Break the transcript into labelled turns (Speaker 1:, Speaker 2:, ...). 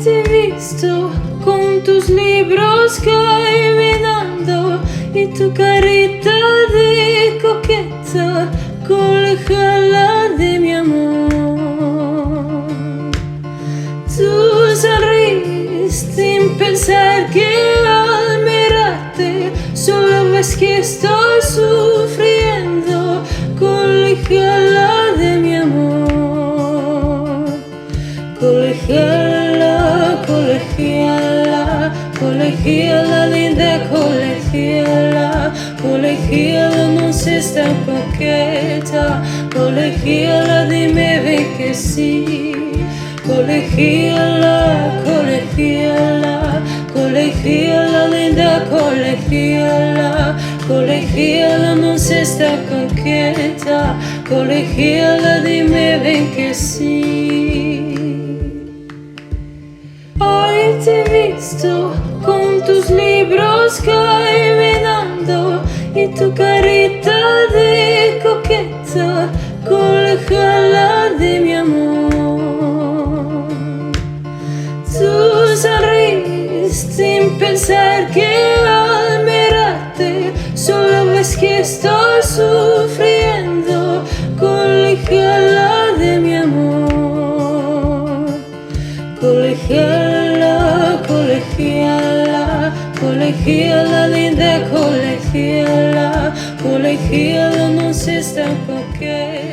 Speaker 1: te he visto con tus libros caminando y tu carita de coqueta, colegiala de mi amor. Tú sonríes sin pensar que al mirarte solo ves que estoy sufriendo, colegiala de mi amor. Colegiala, colegiala, colegiala linda, colegiala, colegiala non sei tan coqueta, colegiala dime ven que sí, colegiala, colegiala, colegiala linda, colegiala, colegiala non sei tan coqueta, colegiala dime ven que sí. Hoy te he visto con tus libros caminando y tu carita de coqueta, colegiala de mi amor. Tú sonríes sin pensar que al mirarte solo ves que estoy sufriendo, colegiala de mi amor. Colegiala, colegiala, colegiala linda, colegiala, colegiala non sei tan coqueta.